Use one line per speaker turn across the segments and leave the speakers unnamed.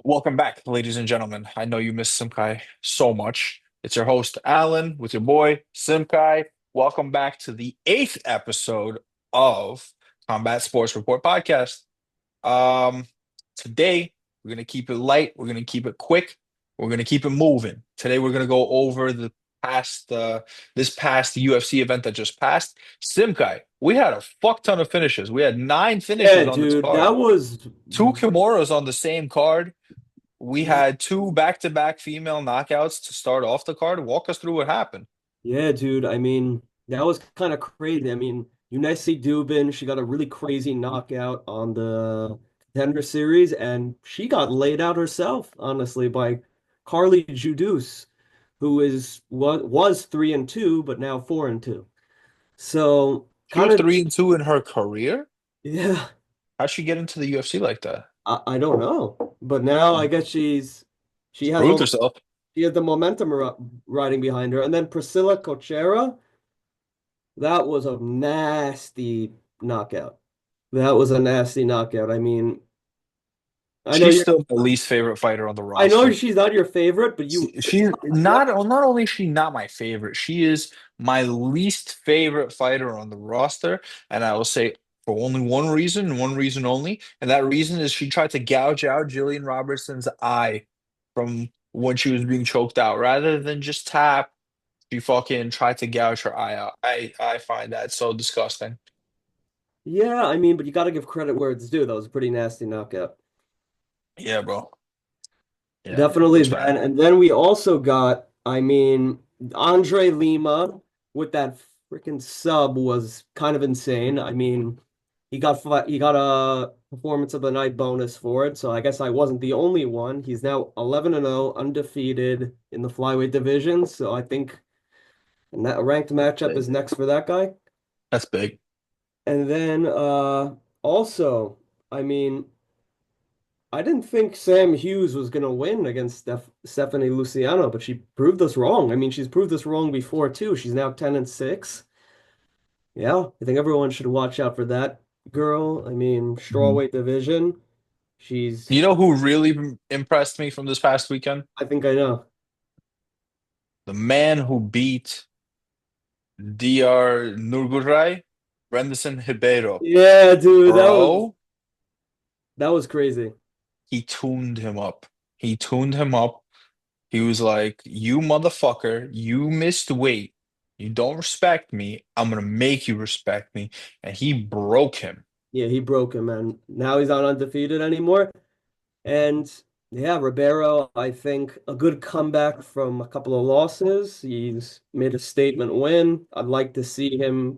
Welcome back, ladies and gentlemen. I know you missed Simkai so much. It's your host, Alan, with your boy, Simkai. Welcome back to the eighth episode of Combat Sports Report Podcast. Um, Today, we're going to keep it light. We're going to keep it quick. We're going to keep it moving. Today, we're going to go over past, this past UFC event that just passed. Simkai, we had a fuck ton of finishes. We had nine finishes
Yeah,
on this
dude, that
card.
was
Two Kimuras on the same card. We had two back-to-back female knockouts to start off the card. Walk us through what happened.
yeah, dude. I mean, that was kind of crazy. I mean, Eunice Dubin, she got a really crazy knockout on the Contender Series, and she got laid out herself, honestly, by Carly Judice, who is was 3-2, but now 4-2. So
She
kind
was
of,
3-2 in her career.
yeah,
How'd she get into the UFC like that?
I don't know, but now I guess she
She
has
proved
all
herself.
she has the momentum riding behind her, and then Priscilla Cochera. That was a nasty knockout. That was a nasty knockout. I mean, I know
She's
you're
still my least favorite fighter on the
I know
roster.
she's not your favorite, but
She's not only is she not my favorite, she is my least favorite fighter on the roster. And I will say for only one reason, and one reason only, and that reason is she tried to gouge out Jillian Robertson's eye from when she was being choked out. Rather than just tap, she fucking tried to gouge her eye out. I find that so disgusting.
yeah, I mean, but you got to give credit where it's due. That was a pretty nasty knockout.
Yeah, bro. Yeah, it
Definitely
was bad.
then. And then we also got, I mean, Andre Lima with that freaking sub was kind of insane. I mean, he got a performance of the night bonus for it, so I guess I wasn't the only one. He's now 11-0, undefeated in the flyweight division, so I think a ranked matchup
Big.
is next for that guy.
That's big.
And then also, I mean, I didn't think Sam Hughes was going to win against Stephanie Luciano, but she proved us wrong. I mean, she's proved us wrong before too. She's now 10-6. Yeah, I think everyone should watch out for that girl. I mean,
Mhm.
strawweight division. She's,
You know who really impressed me from this past weekend?
I think I know.
The man who beat DR Nurguray, Brenderson Ribeiro.
Yeah, dude,
Bro,
that was crazy.
he tuned him up. He tuned him up. He was like, "You motherfucker, you missed weight. You don't respect me. I'm gonna make you respect me." And he broke him.
Yeah, he broke him, and now he's not undefeated anymore. And yeah, Ribeiro, I think a good comeback from a couple of losses. He's made a statement win. I'd like to see him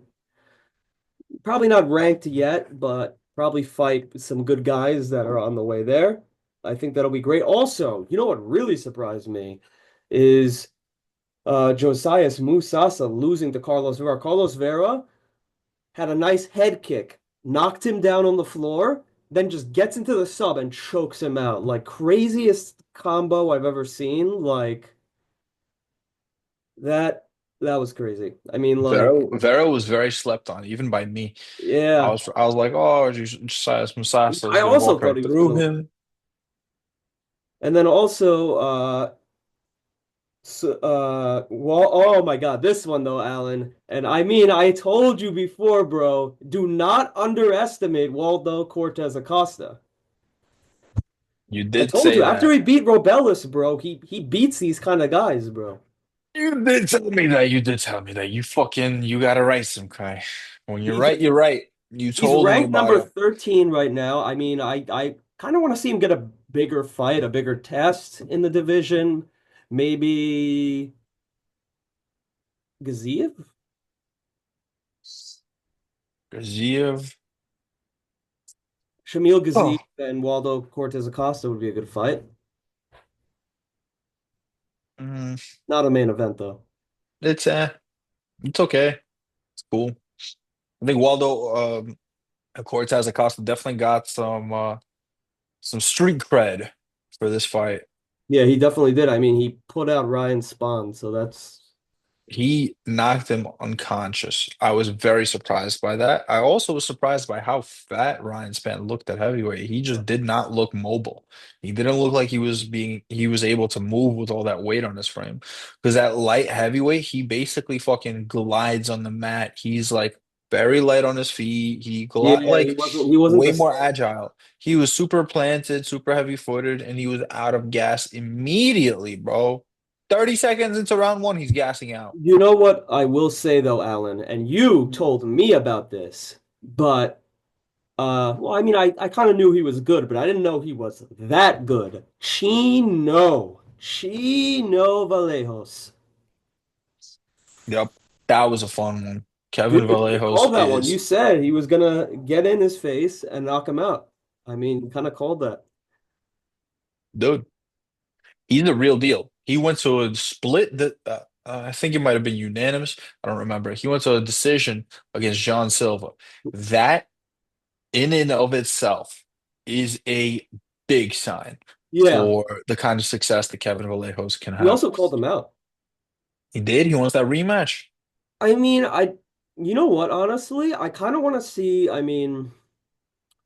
probably not ranked yet, but probably fight some good guys that are on the way there. I think that'll be great. Also, you know what really surprised me is Josias Musasa losing to Carlos Vera. Carlos Vera had a nice head kick, knocked him down on the floor, then just gets into the sub and chokes him out. Like craziest combo I've ever seen. Like that that was crazy. I mean, like,
Vero was very slept on, even by me.
yeah.
I was like, oh, Josias Musasa
I
is gonna
also
walk
thought
right
he was
through
gonna.
him.
And then also well, oh my God, this one though, Alan. And I mean, I told you before, bro, do not underestimate Waldo Cortez Acosta.
You
I
did
told
say
you after
that.
he beat Robellis, bro, he beats these kind of guys, bro.
You did tell me that. You did tell me that. You gotta write some Kai. When you're
He's
right, you're right. You
he's
told me
ranked
about
number
it.
13 right now. I mean, I kind of want to see him get a bigger fight, a bigger test in the division. Maybe Gaziev?
Gaziev.
Shamil Gaziev
Oh,
and Waldo Cortez Acosta would be a good fight.
mm,
Not a main event though.
it's it's okay. It's cool. I think Waldo Cortez Acosta definitely got some street cred for this fight.
Yeah, he definitely did. I mean, he put out Ryan Spahn, so that's
He knocked him unconscious. I was very surprised by that. I also was surprised by how fat Ryan Spann looked at heavyweight. He just did not look mobile. He didn't look like he was able to move with all that weight on his frame. Because at light heavyweight, he basically fucking glides on the mat. He's like very light on his feet. He glide
Yeah,
like
he wasn't
way
the
more
same.
agile. He was super planted, super heavy footed, and he was out of gas immediately, bro. 30 seconds into round one, he's gassing out.
You know what I will say though, Alan, and you
Mhm.
told me about this, but well, I mean, I kind of knew he was good, but I didn't know he was that good. Chino Vallejos.
Yep. That was a fun one. Kevin
Dude, you
Vallejos
called that one. You
is,
said he was gonna get in his face and knock him out. I mean, kind of called that.
dude, he's a real deal. He went to a split that I think it might have been unanimous. I don't remember. He went to a decision against John Silva. That in and of itself is a big sign
Yeah,
for the kind of success that Kevin Vallejos can
he
have.
also called him out.
He did. He wants that rematch.
I mean, you know what? Honestly, I kind of want to see. I mean,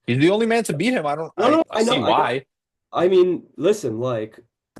He's the only man to beat him. I don't,
no, no,
I see
I know.
why.
I mean, listen, like,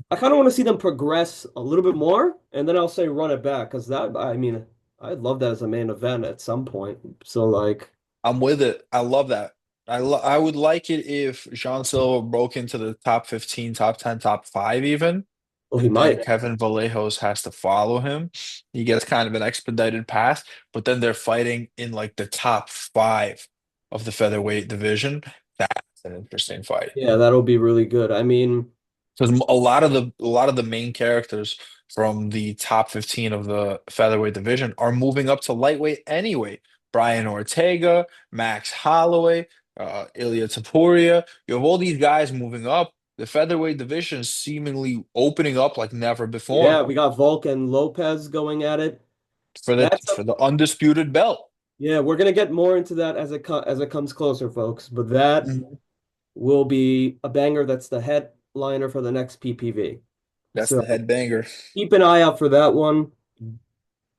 I kind of want to see them progress a little bit more, and then I'll say run it back because that, I mean, I'd love that as a main event at some point. So, like,
I'm with it. I love that. I would like it if Jean Silva broke into the top 15, top 10, top five even,
well, he
and then
might.
Kevin Vallejos has to follow him. He gets kind of an expedited path, but then they're fighting in like the top five of the featherweight division. That's an interesting fight.
Yeah, that'll be really good. I mean,
Because a lot of the main characters from the top 15 of the featherweight division are moving up to lightweight anyway. Brian Ortega, Max Holloway, Ilya Taporia. You have all these guys moving up. The featherweight division is seemingly opening up like never
yeah,
before
we got Volk and Lopez going at it. That's a,
for the undisputed belt.
yeah, we're gonna get more into that as as it comes closer, folks. But that
Mhm.
will be a banger. That's the headliner for the next PPV.
That's
So
the headbanger.
keep an eye out for that one.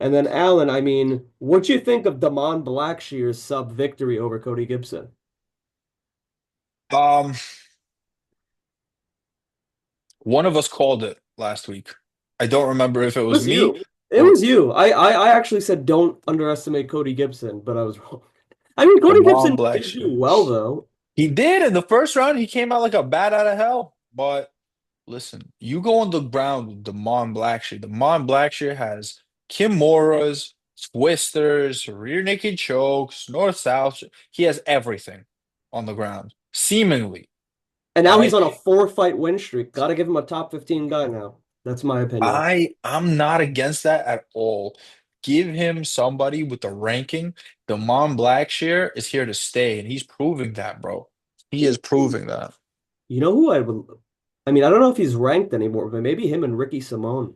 And then Alan, I mean, what'd you think of Damon Blackshear's sub victory over Cody Gibson?
Um, one of us called it last week. I don't remember if it
It
was
was
me
you. It
or
was you. I actually said don't underestimate Cody Gibson, but I was wrong. I mean, Cody
Damon
Gibson did do
Blackshear.
well though.
He did in the first round. He came out like a bat out of hell. But listen, you go on the ground with Damon Blackshear. Damon Blackshear has Kimuras, twisters, rear naked chokes, north south. He has everything on the ground, seemingly.
And
All
now he's
right.
on a 4 fight win streak. Got to give him a top 15 guy now. That's my opinion.
I'm not against that at all. Give him somebody with the ranking. Damon Blackshear is here to stay, and he's proving that, bro. He is proving that.
You know who I would I mean, I don't know if he's ranked anymore, but maybe him and Ricky Simone.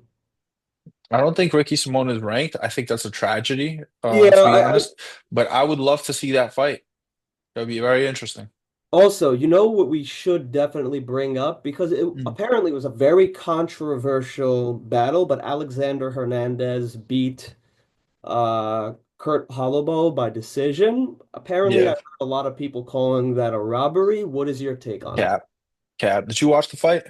I don't think Ricky Simone is ranked. I think that's a tragedy,
Yeah,
to be honest. But I would love to see that fight. That'd be very interesting.
also, you know what we should definitely bring up because it
Mm.
apparently was a very controversial battle, but Alexander Hernandez beat Kurt Holloway by decision. Apparently,
Yeah,
I've heard a lot of people calling that a robbery. What is your take on it?
Cap, Cap. Did you watch the fight?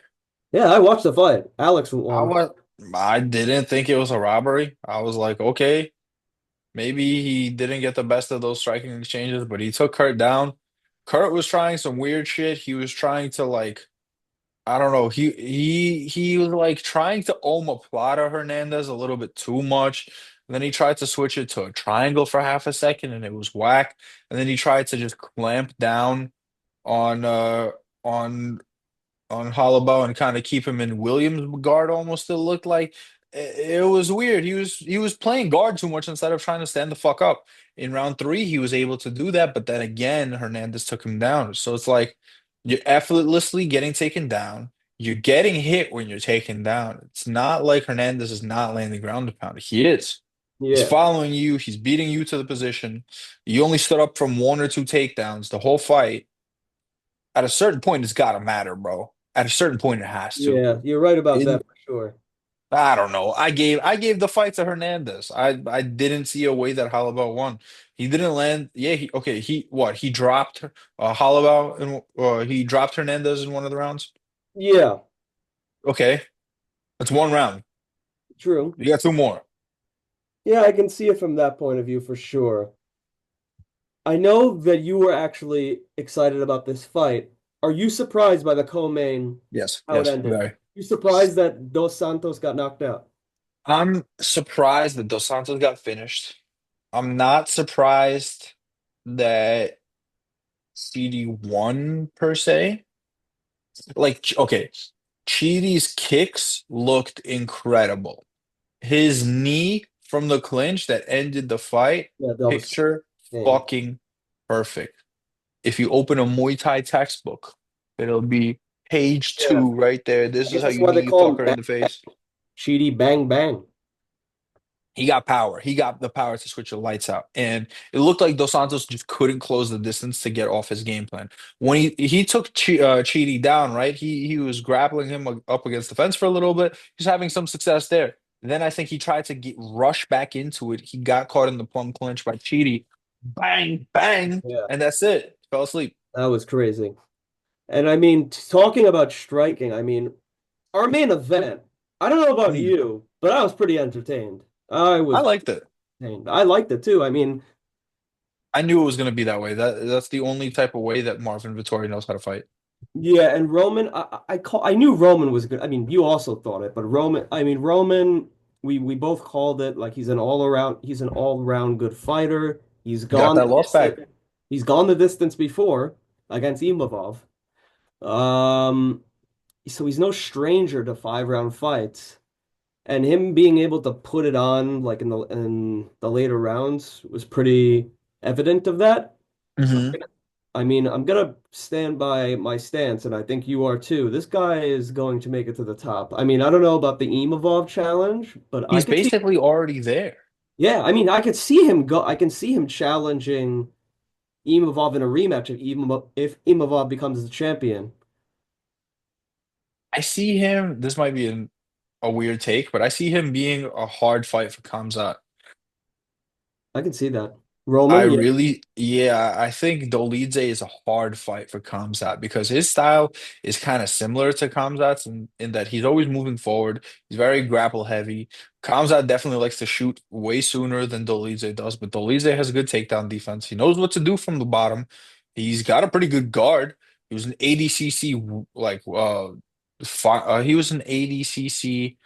Yeah, I watched the fight. Alex
I
won.
was. I didn't think it was a robbery. I was like, okay, maybe he didn't get the best of those striking exchanges, but he took Kurt down. Kurt was trying some weird shit. He was trying to like, I don't know. He was like trying to omoplata Hernandez a little bit too much. And then he tried to switch it to a triangle for half a second, and it was whack. And then he tried to just clamp down on on on Holloway and kind of keep him in Williams guard almost. It looked like it was weird. He was playing guard too much instead of trying to stand the fuck up. In round three, he was able to do that, but then again, Hernandez took him down. So it's like you're effortlessly getting taken down. You're getting hit when you're taken down. It's not like Hernandez is not landing ground and pound. He is. He's
Yeah.
following you. He's beating you to the position. You only stood up from one or two takedowns the whole fight. At a certain point, it's got to matter, bro. At a certain point, it has to.
Yeah, you're right about
In
that for sure.
I don't know. I gave the fight to Hernandez. I didn't see a way that Holloway won. He didn't land. Yeah, he dropped Holloway and he dropped Hernandez in one of the rounds.
Yeah,
Okay, that's one round.
true.
You got two more.
Yeah, I can see it from that point of view for sure. I know that you were actually excited about this fight. Are you surprised by the co-main,
Yes,
how it
yes,
ended?
very.
You surprised that Dos Santos got knocked out?
I'm surprised that Dos Santos got finished. I'm not surprised that CD won per se. Okay, Chidi's kicks looked incredible. His knee from the clinch that ended the fight,
Yeah, that was
picture
insane.
fucking perfect. If you open a Muay Thai textbook, it'll be page
Yeah,
two right there.
I
This is
guess
how
that's
you
why they
knee a
call him
fucker in the face.
Cheaty Bang Bang.
He got power. He got the power to switch the lights out. And it looked like Dos Santos just couldn't close the distance to get off his game plan. When he took Chidi down, right? He was grappling him up against the fence for a little bit. He's having some success there. Then I think he tried to rush back into it. He got caught in the plum clinch by Chidi. Bang, bang,
Yeah,
and that's it. Fell asleep.
that was crazy. And I mean, talking about striking, I mean, our main event, I don't know about
Mm.
you, but I was pretty entertained. I
I
was
liked it.
entertained. I liked it too. I mean,
I knew it was going to be that way. That's the only type of way that Marvin Vettori knows how to fight.
yeah, and Roman, I knew Roman was good. I mean, you also thought it, but Roman, I mean, Roman, we both called it like he's an all-around good fighter.
He got that loss back.
He's gone the distance before against Imavov. Um, so he's no stranger to 5 round fights. And him being able to put it on like in the later rounds was pretty evident of that. So
Hmm.
I mean, I'm gonna stand by my stance, and I think you are too. This guy is going to make it to the top. I mean, I don't know about the Imavov challenge, but I
He's
could see,
basically already there.
yeah, I mean, I could see him go. I can see him challenging Imavov in a rematch if Imavov becomes the champion.
I see him. This might be a weird take, but I see him being a hard fight for Kamzat.
I can see that.
I
Roman, yeah,
really, yeah, I think Dolidze is a hard fight for Kamzat because his style is kind of similar to Kamzat's in that he's always moving forward. He's very grapple heavy. Kamzat definitely likes to shoot way sooner than Dolidze does, but Dolidze has good takedown defense. He knows what to do from the bottom. He's got a pretty good guard. He was an ADCC he was an ADCC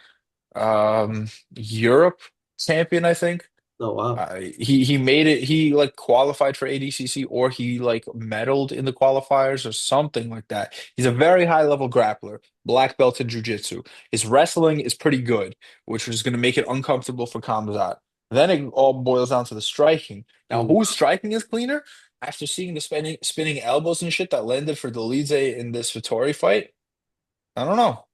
Europe champion, I think.
oh wow,
He made it. He like qualified for ADCC or he like medaled in the qualifiers or something like that. He's a very high level grappler, black belt in jiu-jitsu. His wrestling is pretty good, which is going to make it uncomfortable for Kamzat. Then it all boils down to the striking. Now,
mm.
whose striking is cleaner? After seeing the spinning elbows and shit that landed for Dolidze in this Vittori fight, I don't know.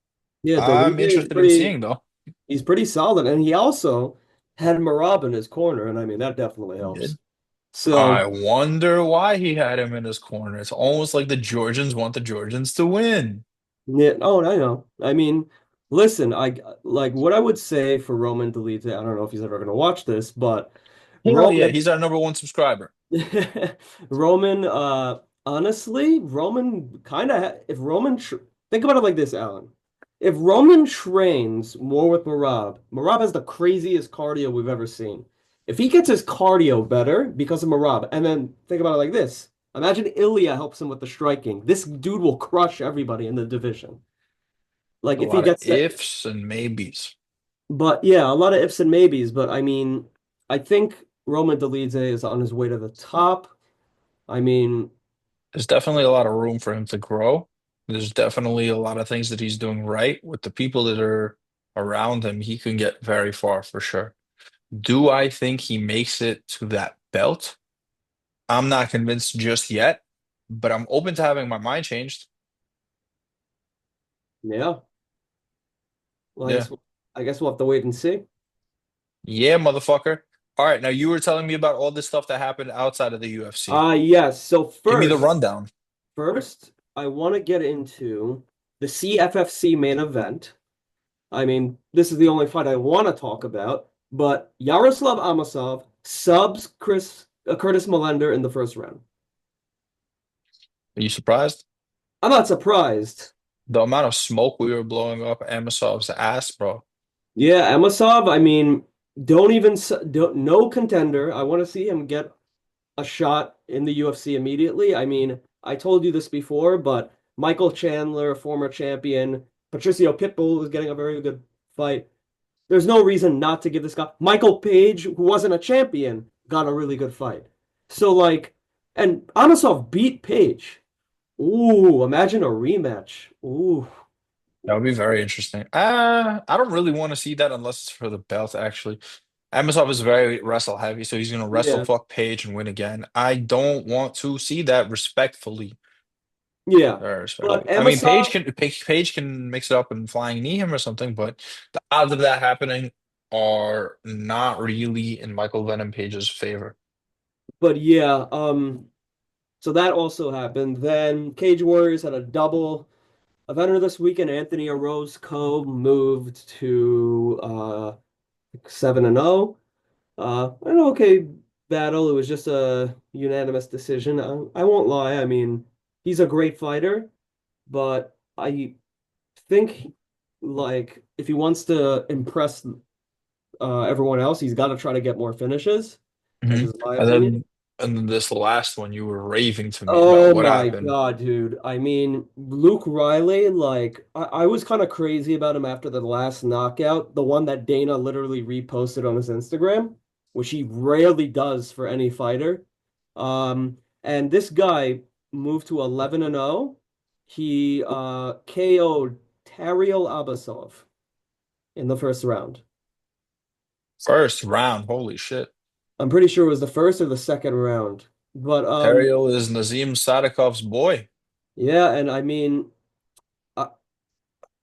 Yeah,
I'm
Dolidze is
interested in
pretty.
seeing though.
He's pretty solid, and he also had Marab in his corner, and I mean that definitely
He
helps.
did.
So
I wonder why he had him in his corner. It's almost like the Georgians want the Georgians to win.
yeah, oh, I know. I mean, listen, I like what I would say for Roman Dolidze. I don't know if he's ever going to watch this, but
Hell yeah,
Roman,
he's our number one subscriber.
Roman, honestly, Roman kind of if Roman tr think about it like this, Alan. If Roman trains more with Marab, Marab has the craziest cardio we've ever seen. If he gets his cardio better because of Marab, and then think about it like this. Imagine Ilya helps him with the striking. This dude will crush everybody in the division. Like
A
if he
lot of
gets that,
ifs and maybes.
but yeah, a lot of ifs and maybes. But I mean, I think Roman Dolidze is on his way to the top. I mean,
There's definitely a lot of room for him to grow. There's definitely a lot of things that he's doing right with the people that are around him. He can get very far for sure. Do I think he makes it to that belt? I'm not convinced just yet, but I'm open to having my mind changed.
yeah. Well,
Yeah.
I guess we'll have to wait and see.
Yeah, motherfucker. All right, now you were telling me about all this stuff that happened outside of the UFC.
Yes. So
Give me the rundown.
first, I want to get into the CFFC main event. I mean, this is the only fight I want to talk about, but Yaroslav Amosov subs Curtis Millender in the first round.
Are you surprised?
I'm not surprised.
The amount of smoke we were blowing up Amosov's ass, bro.
Yeah, Amosov, I mean, don't even don't no contender. I want to see him get a shot in the UFC immediately. I mean, I told you this before, but Michael Chandler, former champion, Patricio Pitbull is getting a very good fight. There's no reason not to give this guy. Michael Page, who wasn't a champion, got a really good fight. So like, and Amosov beat Page. Ooh, imagine a rematch. Ooh,
That would be very interesting. I don't really want to see that unless it's for the belt, actually. Amosov is very wrestle heavy, so he's gonna wrestle
yeah,
fuck Page and win again. I don't want to see that respectfully.
yeah.
Very
But
respectfully. I mean,
Amosov,
Page can mix it up and flying knee him or something, but the odds of that happening are not really in Michael Venom Page's favor.
but yeah, so that also happened. Then Cage Warriors had a double eventer this weekend. Anthony Orozco moved to 7-0. An okay battle. It was just a unanimous decision. I won't lie. I mean, he's a great fighter, but I think like if he wants to impress everyone else, he's got to try to get more finishes. That's
Hmm.
just my
And
opinion.
then this last one you were raving to me about.
Oh
What
my
happened?
God, dude. I mean, Luke Riley, like, I was kind of crazy about him after the last knockout, the one that Dana literally reposted on his Instagram, which he rarely does for any fighter. And this guy moved to 11-0. He KO'd Tariel Abasov in the first round.
First round, holy shit.
I'm pretty sure it was the first or the second round. But
Ariel is Nazim Sadikov's boy.
yeah, and I mean, I,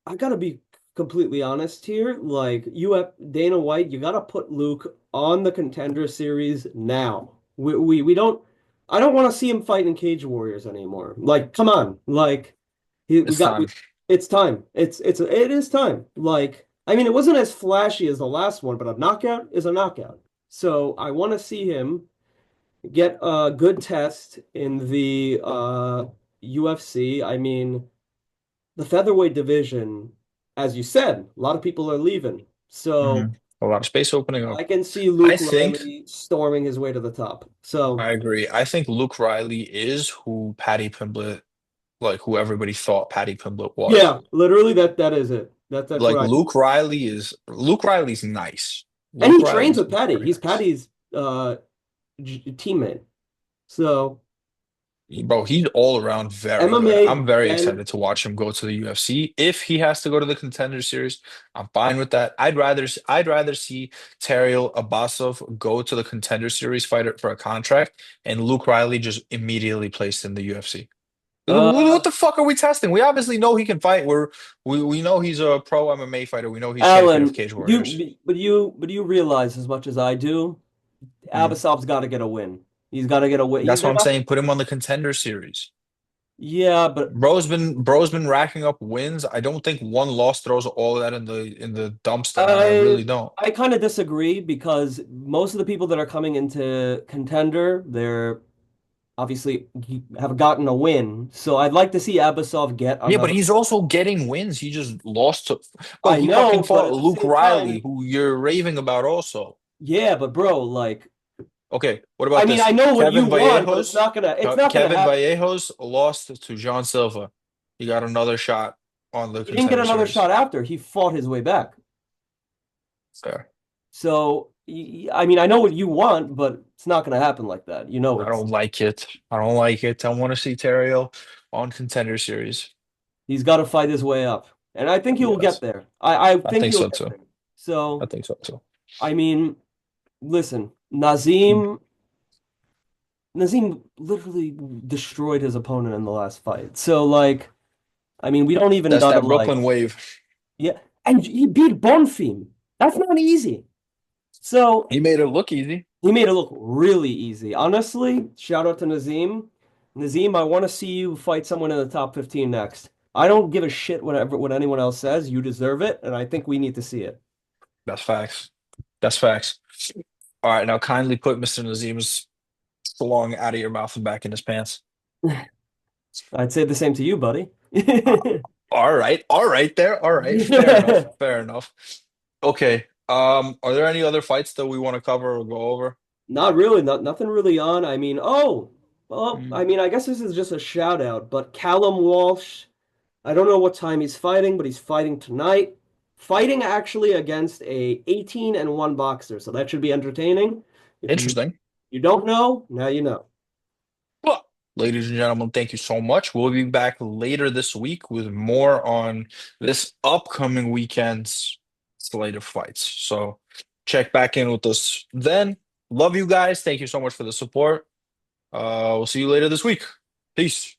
I gotta be completely honest here. Like you have Dana White, you gotta put Luke on the Contender Series now. We don't. I don't want to see him fight in Cage Warriors anymore. Like, come on. Like, we
It's
got.
time.
It's time. It is time. Like, I mean, it wasn't as flashy as the last one, but a knockout is a knockout. So I want to see him get a good test in the UFC. I mean the featherweight division, as you said, a lot of people are leaving. So
Mhm. A lot of space opening
I
up.
can see
I
Luke
think
Riley storming his way to the top. So
I agree. I think Luke Riley is who Paddy Pimblett, like who everybody thought Paddy Pimblett was.
yeah, literally that is it. That's what
Like
I
Luke Riley's nice.
and
Luke
he trains
Riley's
with Patty.
very
He's
nice.
Patty's teammate. So
Bro, he's all around very good.
MMA
I'm very
Ben
excited to watch him go to the UFC. If he has to go to the Contender Series, I'm fine with that. I'd rather see Tariel Abasov go to the Contender Series fighter for a contract and Luke Riley just immediately placed in the UFC.
uh
What the fuck are we testing? We obviously know he can fight. We know he's a pro MMA fighter. We know he's champion of
Alan,
Cage Warriors.
but you realize as much as I do,
Mhm.
Abasov's got to get a win. He's got to get a win.
That's what
They're
I'm
not.
saying. Put him on the Contender Series.
Yeah, but
Bro's been racking up wins. I don't think one loss throws all of that in the dumpster. I
I
really don't.
I kind of disagree because most of the people that are coming into contender, they're obviously have gotten a win. So I'd like to see Abasov get
Yeah, but
another.
he's also getting wins. He just lost to, bro.
I
He
know,
fucking
but
fought
at the
Luke
same
Riley,
time,
who you're raving about also.
yeah, but bro, like
Okay, what
I
about
mean, I
this?
know what you want, but it's not gonna
Kevin
happen.
Vallejos lost to John Silva. He got another shot on the
He didn't get
Contender
another
Series.
shot after. He fought his way back.
Fair.
So I mean, I know what you want, but it's not gonna happen like that. You know
I
it's
don't like it. I don't like it. I want to see Terrio on Contender Series.
he's got to fight his way up, and I think he will get
Yes,
there. I
I
think
think
he'll
so
get
too.
there.
I
So
think so too.
I mean, listen, Nazim literally destroyed his opponent in the last fight. So like, I mean, we don't even
That's
gotta
that
like,
Brooklyn wave.
yeah, and he beat Bonfim. That's not easy. So
He made it look easy.
he made it look really easy. Honestly, shout out to Nazim. Nazim, I want to see you fight someone in the top 15 next. I don't give a shit what anyone else says. You deserve it, and I think we need to see it.
That's facts. That's facts. All right, now kindly put Mr. Nazim's salong out of your mouth and back in his pants.
I'd say the same to you, buddy.
Uh, all right there. All right, fair enough. Fair enough. Okay. Are there any other fights that we want to cover or go over?
Not really, nothing really on.
Mm.
I mean, I guess this is just a shout out, but Callum Walsh, I don't know what time he's fighting, but he's fighting tonight. Fighting actually against a 18-1 boxer, so that should be entertaining. If
Interesting.
you don't know, now you know.
Well, ladies and gentlemen, thank you so much. We'll be back later this week with more on this upcoming weekend's slate of fights. So check back in with us then. Love you guys. Thank you so much for the support. We'll see you later this week. Peace.